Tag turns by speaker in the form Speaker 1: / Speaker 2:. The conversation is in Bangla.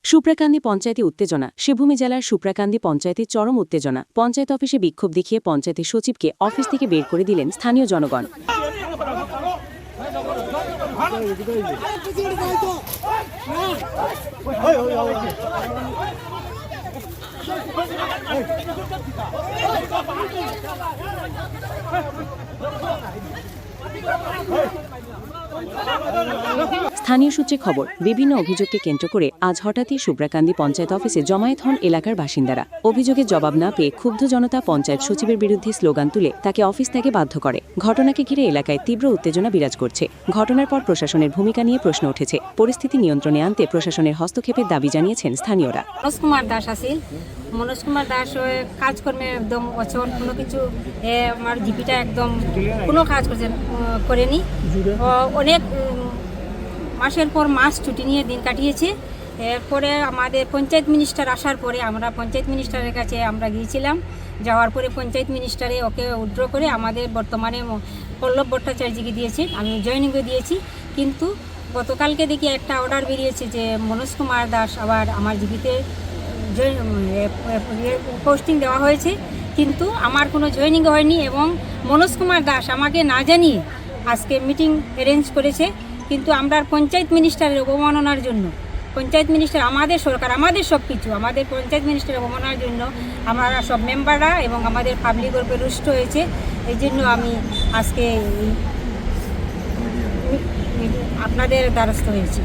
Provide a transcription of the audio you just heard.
Speaker 1: সুপ্রাকান্দি পঞ্চায়েতে উত্তেজনা। শিবভূমি জেলার সুপ্রাকান্দি পঞ্চায়েতে চরম উত্তেজনা। পঞ্চায়েত অফিসে বিক্ষোভ দেখিয়ে পঞ্চায়েতের সচিবকে অফিস থেকে বের করে দিলেন স্থানীয় জনগণ। স্থানীয় সূত্রে খবর, বিভিন্ন অভিযোগকে কেন্দ্র করে আজ হঠাৎই সুপ্রাকান্দি পঞ্চায়েত অফিসে জমায়েত হন এলাকার বাসিন্দারা। অভিযোগের জবাব না পেয়ে ক্ষুব্ধ জনতা পঞ্চায়েত সচিবের বিরুদ্ধে স্লোগান তুলে তাকে অফিস থেকে বাধ্য করে। ঘটনাকে ঘিরে এলাকায় তীব্র উত্তেজনা বিরাজ করছে। ঘটনার পর প্রশাসনের ভূমিকা নিয়ে প্রশ্ন উঠেছে। পরিস্থিতি নিয়ন্ত্রণে আনতে প্রশাসনের হস্তক্ষেপের দাবি জানিয়েছেন স্থানীয়রা।
Speaker 2: মনোজ কুমার দাস কাজকর্মে একদম অচল, কোনো কিছু আমার জিপিটা একদম কোনো কাজ করেনি। অনেক মাসের পর মাস ছুটি নিয়ে দিন কাটিয়েছে। এরপরে আমাদের পঞ্চায়েত মিনিস্টার আসার পরে আমরা পঞ্চায়েত মিনিস্টারের কাছে আমরা গিয়েছিলাম। যাওয়ার পরে পঞ্চায়েত মিনিস্টারে ওকে উইথড্র করে আমাদের বর্তমানে পল্লব ভট্টাচার্যকে দিয়েছে, আমি জয়েনিংও দিয়েছি। কিন্তু গতকালকে দেখি একটা অর্ডার বেরিয়েছে যে মনোজ কুমার দাস আবার আমার জিপিতে পোস্টিং দেওয়া হয়েছে, কিন্তু আমার কোনো জয়েনিং হয়নি। এবং মনোজ কুমার দাস আমাকে না জানিয়ে আজকে মিটিং অ্যারেঞ্জ করেছে। কিন্তু আমরা পঞ্চায়েত মিনিস্টারের অবমাননার জন্য, পঞ্চায়েত মিনিস্টার আমাদের সরকার, আমাদের সব কিছু, আমাদের পঞ্চায়েত মিনিস্টারের অবমাননার জন্য আমরা সব মেম্বাররা এবং আমাদের পাবলিক গ্রুপে রুষ্ট হয়েছে। এই জন্য আমি আজকে আপনাদের দ্বারস্থ হয়েছি।